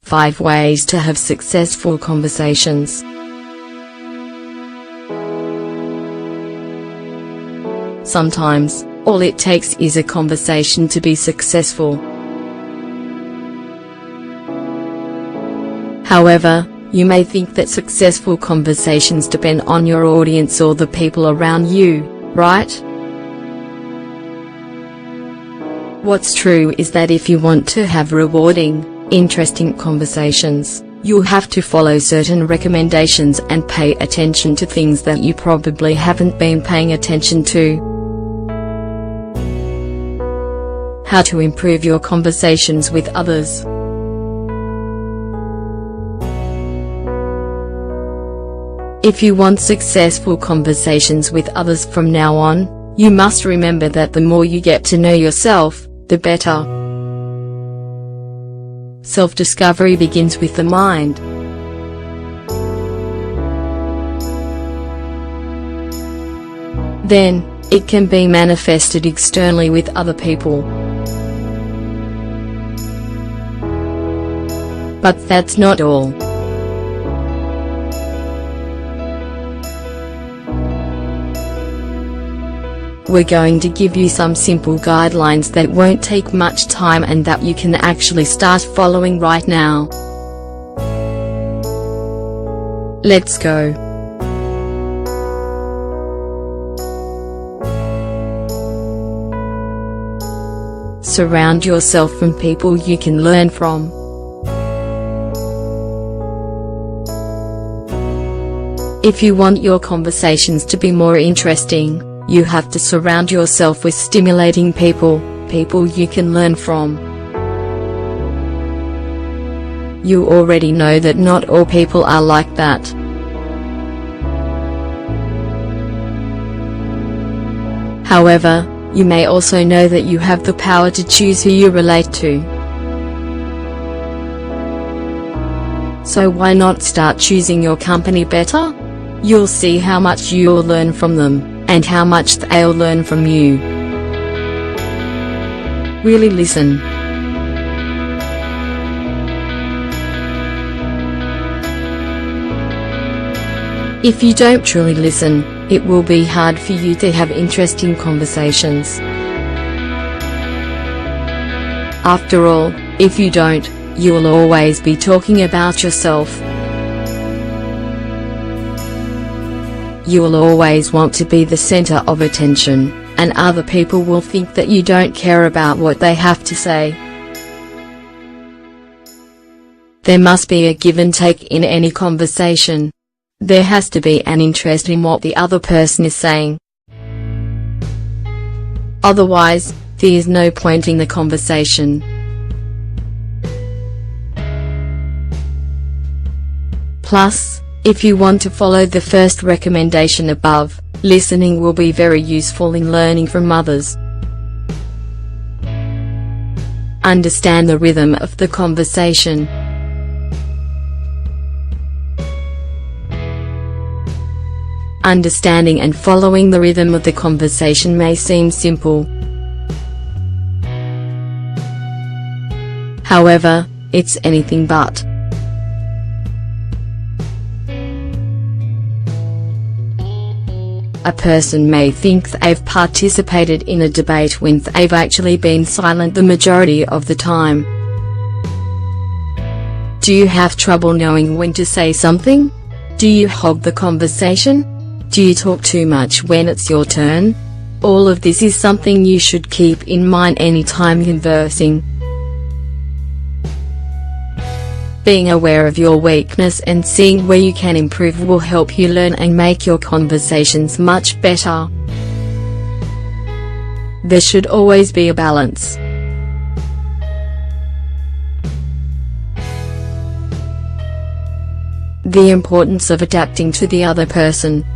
5 ways to have successful conversations. Sometimes, all it takes is a conversation to be successful. However, you may think that successful conversations depend on your audience or the people around you, right? What's true is that if you want to have rewarding, interesting conversations, you'll have to follow certain recommendations and pay attention to things that you probably haven't been paying attention to. How to improve your conversations with others. If you want successful conversations with others from now on, you must remember that the more you get to know yourself, the better. Self-discovery begins with the mind. Then, it can be manifested externally with other people. But that's not all. We're going to give you some simple guidelines that won't take much time and that you can actually start following right now. Let's go. Surround yourself from people you can learn from. If you want your conversations to be more interesting, you have to surround yourself with stimulating people you can learn from. You already know that not all people are like that. However, you may also know that you have the power to choose who you relate to. So why not start choosing your company better? You'll see how much you'll learn from them, and how much they'll learn from you. Really listen. If you don't truly listen, it will be hard for you to have interesting conversations. After all, if you don't, you will always be talking about yourself. You will always want to be the center of attention, and other people will think that you don't care about what they have to say. There must be a give and take in any conversation. There has to be an interest in what the other person is saying. Otherwise, there is no point in the conversation. Plus, if you want to follow the first recommendation above, listening will be very useful in learning from others. Understand the rhythm of the conversation. Understanding and following the rhythm of the conversation may seem simple. However, it's anything but. A person may think they've participated in a debate when they've actually been silent the majority of the time. Do you have trouble knowing when to say something? Do you hog the conversation? Do you talk too much when it's your turn? All of this is something you should keep in mind anytime conversing. Being aware of your weakness and seeing where you can improve will help you learn and make your conversations much better. There should always be a balance. The importance of adapting to the other person.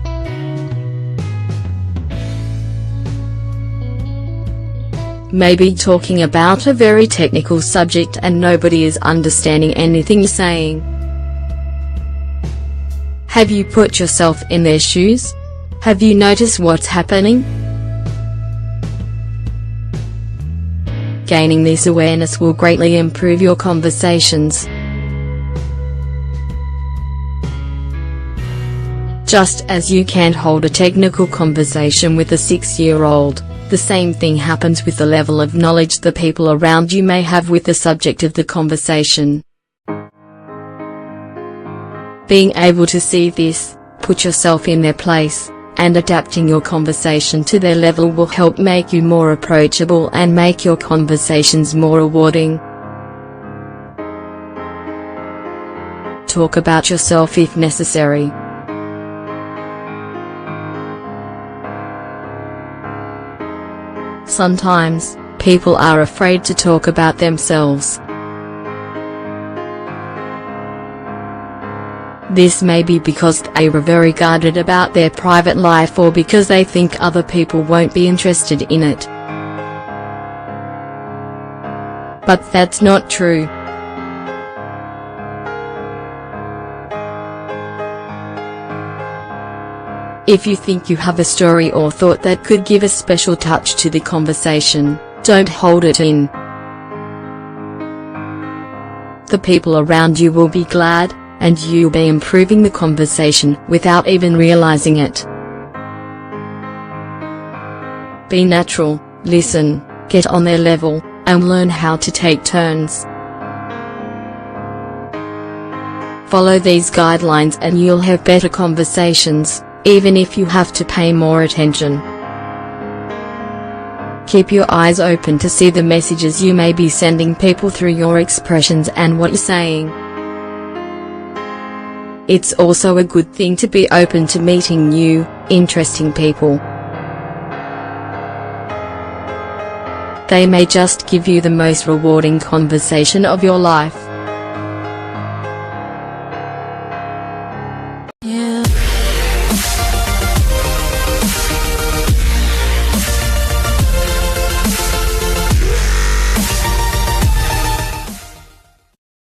Maybe talking about a very technical subject and nobody is understanding anything you're saying. Have you put yourself in their shoes? Have you noticed what's happening? Gaining this awareness will greatly improve your conversations. Just as you can't hold a technical conversation with a 6-year-old, the same thing happens with the level of knowledge the people around you may have with the subject of the conversation. Being able to see this, put yourself in their place, and adapting your conversation to their level will help make you more approachable and make your conversations more rewarding. Talk about yourself if necessary. Sometimes, people are afraid to talk about themselves. This may be because they are very guarded about their private life or because they think other people won't be interested in it. But that's not true. If you think you have a story or thought that could give a special touch to the conversation, don't hold it in. The people around you will be glad, and you'll be improving the conversation without even realizing it. Be natural, listen, get on their level, and learn how to take turns. Follow these guidelines and you'll have better conversations, even if you have to pay more attention. Keep your eyes open to see the messages you may be sending people through your expressions and what you're saying. It's also a good thing to be open to meeting new, interesting people. They may just give you the most rewarding conversation of your life.